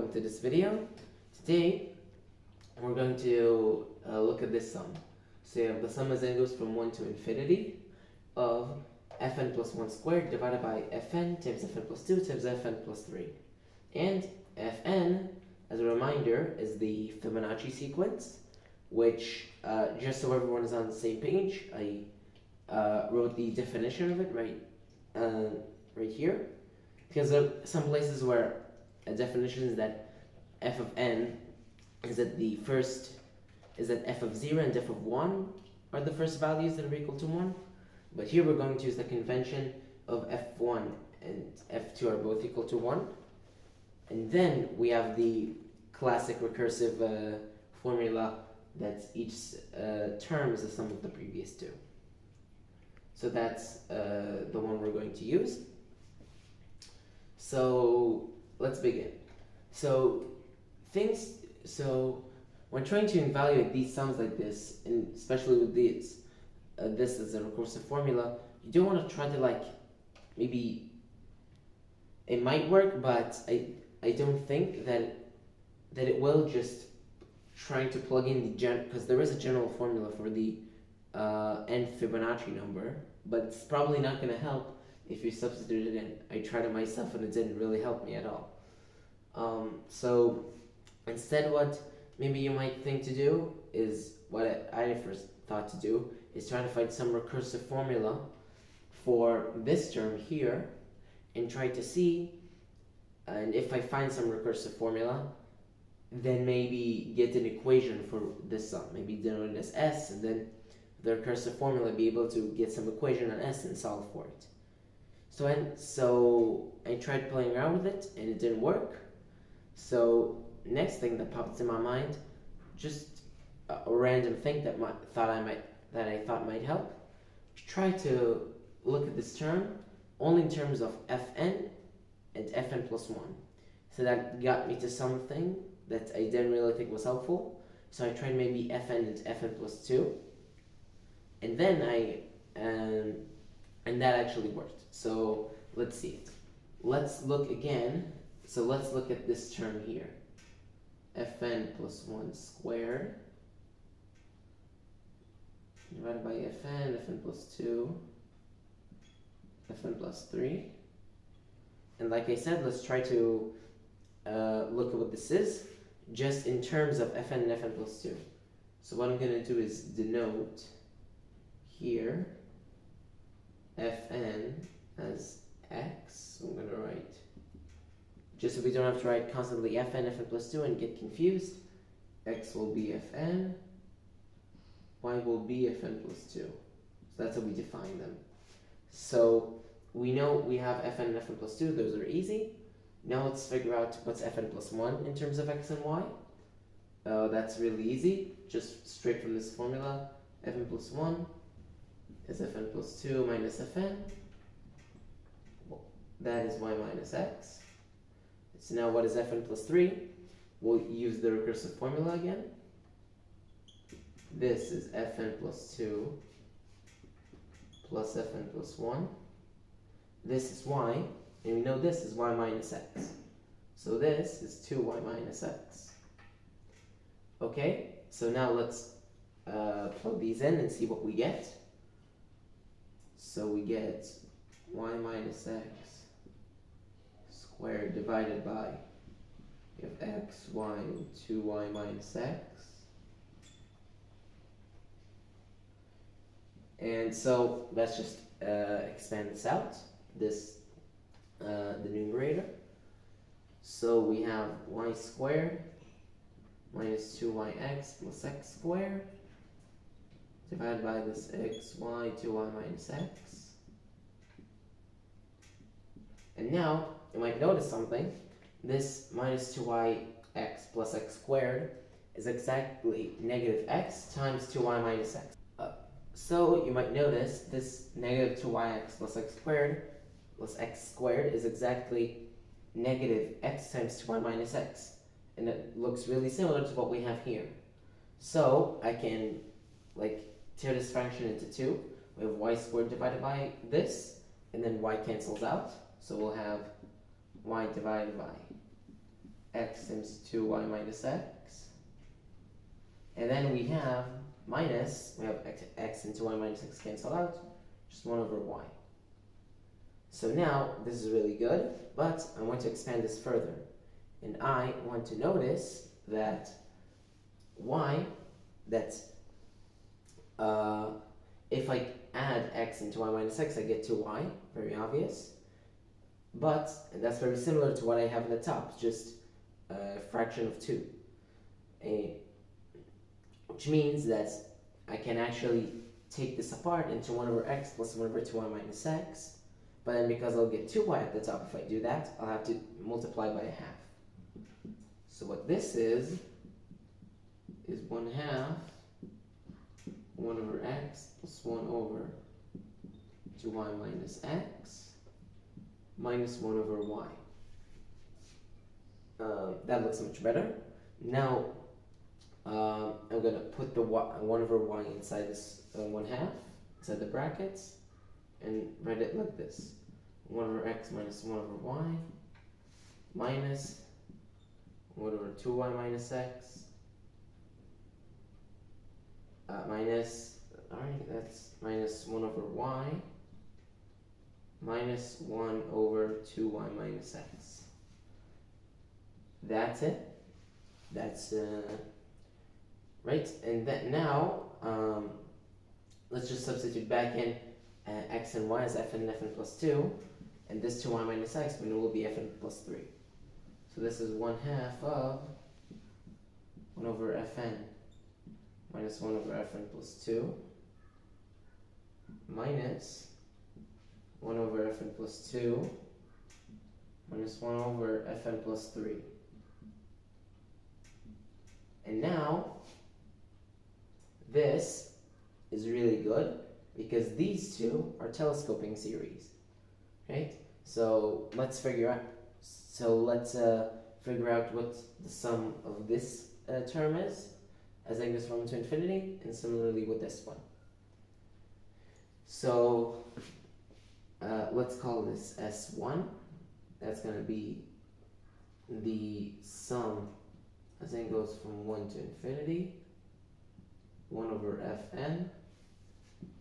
welcome to this video. Today we're going to look at this sum. So you have the sum as n goes from 1 to infinity of fn plus 1 squared divided by fn times fn plus 2 times fn plus 3. And fn, as a reminder, is the Fibonacci sequence, which, just so everyone is on the same page, I wrote the definition of it right here. Because there are some places where a definition is that f of n is that f of 0 and f of 1 are the first values that are equal to 1. But here we're going to use the convention of f1 and f2 are both equal to 1. And then we have the classic recursive formula that each term is the sum of the previous two. So that's the one we're going to use. So let's begin. So when trying to evaluate these sums like this, and especially with this as a recursive formula, you don't want to try to maybe it might work, but I don't think that it will, just trying to plug in because there is a general formula for the nth Fibonacci number, but it's probably not going to help if you substitute it in. I tried it myself and it didn't really help me at all. So instead, what maybe you might think to do is what I first thought to do is try to find some recursive formula for this term here and try to see, and if I find some recursive formula, then maybe get an equation for this sum, maybe denoted as s, and then the recursive formula be able to get some equation on s and solve for it. So I tried playing around with it and it didn't work. So next thing that popped in my mind, just a random thing that I thought might help. Try to look at this term only in terms of fn and fn plus 1. So that got me to something that I didn't really think was helpful. So I tried maybe fn and fn plus 2. And then and that actually worked. So let's see it. Let's look again. So let's look at this term here. fn plus 1 squared divided by fn plus 2, fn plus 3. And like I said, let's try to look at what this is, just in terms of fn and fn plus 2. So what I'm going to do is denote here fn as x. So I'm going to write, just so we don't have to write constantly fn plus 2 and get confused, x will be fn, y will be fn plus 2. So that's how we define them. So we know we have fn and fn plus 2, those are easy. Now let's figure out what's fn plus 1 in terms of x and y. That's really easy, just straight from this formula. Fn plus 1 is fn plus 2 minus fn. That is y minus x. So now what is fn plus 3? We'll use the recursive formula again. This is fn plus 2 plus fn plus 1. This is y, and we know this is y minus x. So this is 2y minus x. Okay, so now let's plug these in and see what we get. So we get y minus x squared divided by, you have x, y, and 2y minus x. And so let's just expand this out, the numerator. So we have y squared minus 2yx plus x squared divided by this x, y, 2y minus x. And now you might notice something. This minus 2yx plus x squared is exactly negative x times 2y minus x. So you might notice this negative 2yx plus x squared is exactly negative x times 2y minus x. And it looks really similar to what we have here. So I can tear this fraction into two. We have y squared divided by this, and then y cancels out. So we'll have y divided by x times 2y minus x. And then we have x and 2y minus x cancel out, just 1 over y. So now, this is really good, but I want to expand this further. And I want to notice that if I add x into y minus x, I get 2y, very obvious. But that's very similar to what I have at the top, just a fraction of 2. Which means that I can actually take this apart into 1 over x plus 1 over 2y minus x. But then because I'll get 2y at the top if I do that, I'll have to multiply by a half. So what this is 1 half 1 over x plus 1 over 2y minus x minus 1 over y. That looks much better. Now I'm going to put the 1 over y inside this 1 half, inside the brackets, and write it like this. 1 over x minus 1 over y minus 1 over 2y minus x that's minus 1 over y minus 1 over 2y minus x. That's it. That's right. And then now let's just substitute back in x and y as fn and fn plus 2, and this 2y minus x we know will be fn plus 3. So this is 1 half of 1 over fn minus 1 over fn plus 2 minus 1 over fn plus 2 minus 1 over fn plus 3. And now this is really good because these two are telescoping series, right? So let's figure out what the sum of this term is as n goes from 1 to infinity, and similarly with this one. So let's call this S1. That's going to be the sum as n goes from 1 to infinity, 1 over fn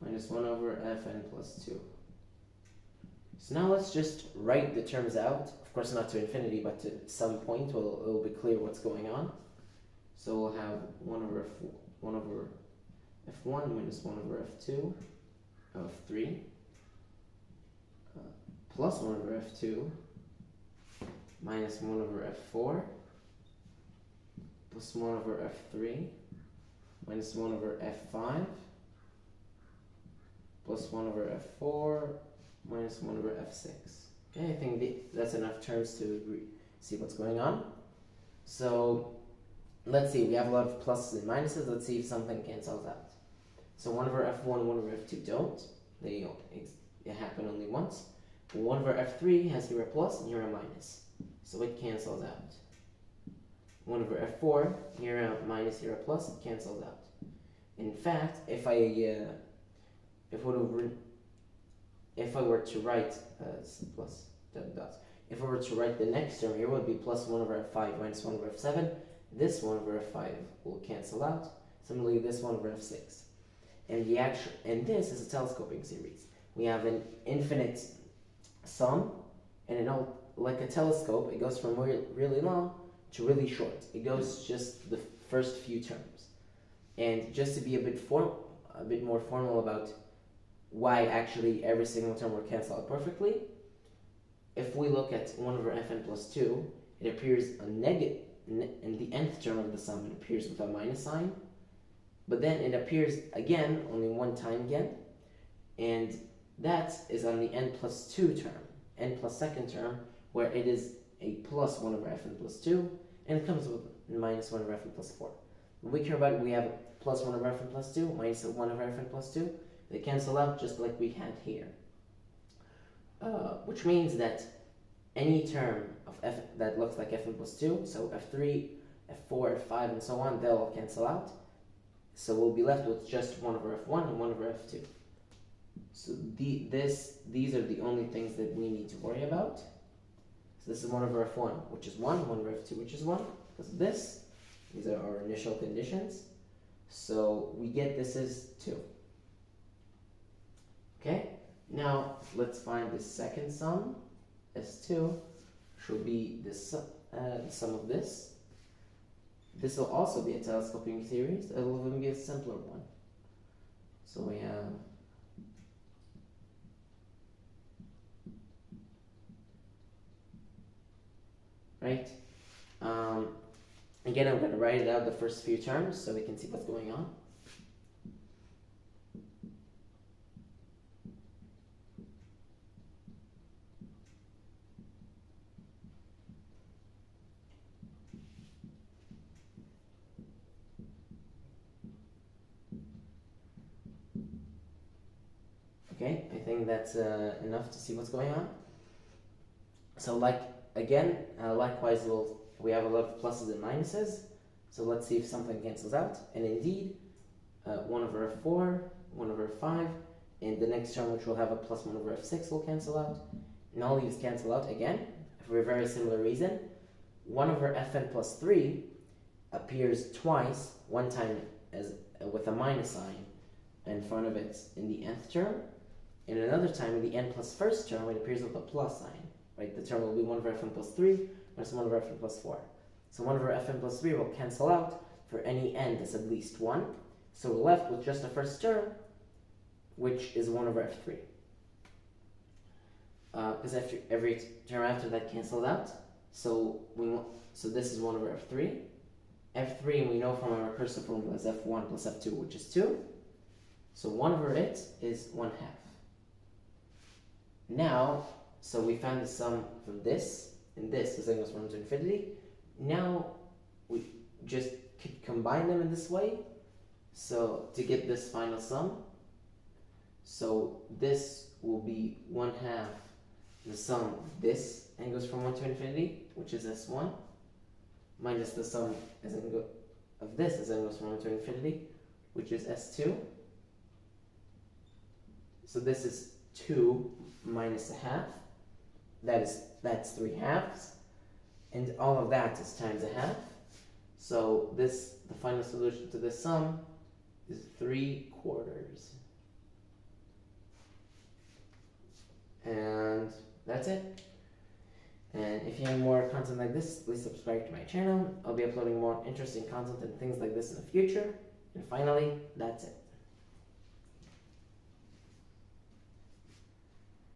minus 1 over fn plus 2. So now let's just write the terms out. Of course not to infinity, but to some point it will be clear what's going on. So we'll have 1 over f1 minus 1 over f2 of 3 plus 1 over f2 minus 1 over f4 plus 1 over f3 minus 1 over f5 plus 1 over f4 minus 1 over f6. Okay, I think that's enough terms to see what's going on. So let's see, we have a lot of pluses and minuses. Let's see if something cancels out. So 1 over f1 and 1 over f2 don't. They happen only once. 1 over f3 has here a plus and here a minus. So it cancels out. 1 over f4, here a minus, here a plus, it cancels out. In fact, if I were to write plus dots, if I were to write the next term here, would be plus 1 over f5 minus 1 over f7. This 1 over f5 will cancel out. Similarly, this 1 over f6. And this is a telescoping series. We have an infinite sum, and like a telescope, it goes from really long to really short. It goes just the first few terms. And just to be a bit more formal about why actually every single term will cancel out perfectly, if we look at 1 over fn plus 2, it appears a negative, in the nth term of the sum, it appears with a minus sign, but then it appears again, only one time again, and that is on the n plus 2 term, n plus second term, where it is a plus 1 over fn plus 2, and it comes with minus 1 over fn plus 4. When we care about it, we have plus 1 over fn plus 2, minus 1 over fn plus 2. They cancel out just like we had here. Which means that any term of f that looks like fn plus 2, so f3, f4, f5, and so on, they'll all cancel out. So we'll be left with just 1 over f1 and 1 over f2. So these are the only things that we need to worry about. So this is 1 over f1, which is 1, 1 over f2, which is 1, because of this. These are our initial conditions. So we get this is 2. Okay, now let's find the second sum. S2 should be the sum of this. This will also be a telescoping series. It will even be a simpler one. So we have right. Again, I'm going to write it out the first few terms so we can see what's going on. Okay, I think that's enough to see what's going on. So likewise, we have a lot of pluses and minuses. So let's see if something cancels out. And indeed, 1 over f4, 1 over f5, and the next term, which will have a plus 1 over f6, will cancel out. And all these cancel out again for a very similar reason. 1 over fn plus 3 appears twice, one time as with a minus sign in front of it in the nth term, and another time in the n plus first term it appears with a plus sign. Right, the term will be 1 over fn plus 3 minus 1 over fn plus 4. So 1 over fn plus 3 will cancel out for any n that's at least 1. So we're left with just the first term, which is 1 over f3. Because every term after that cancels out. So this is 1 over f3. f3 we know from our recursive formula is f1 plus f2, which is 2. So 1 over it is 1/2. Now, so we found the sum from this, and this is goes from to infinity. Now we just could combine them in this way, so to get this final sum. So this will be 1/2 the sum of this and goes from 1 to infinity, which is s1, minus the sum of this as it goes from 1 to infinity, which is s2. So this is 2 minus 1/2. That's 3/2, and all of that is times 1/2. So the final solution to this sum is 3/4. And that's it. And if you have more content like this, please subscribe to my channel. I'll be uploading more interesting content and things like this in the future. And finally, that's it.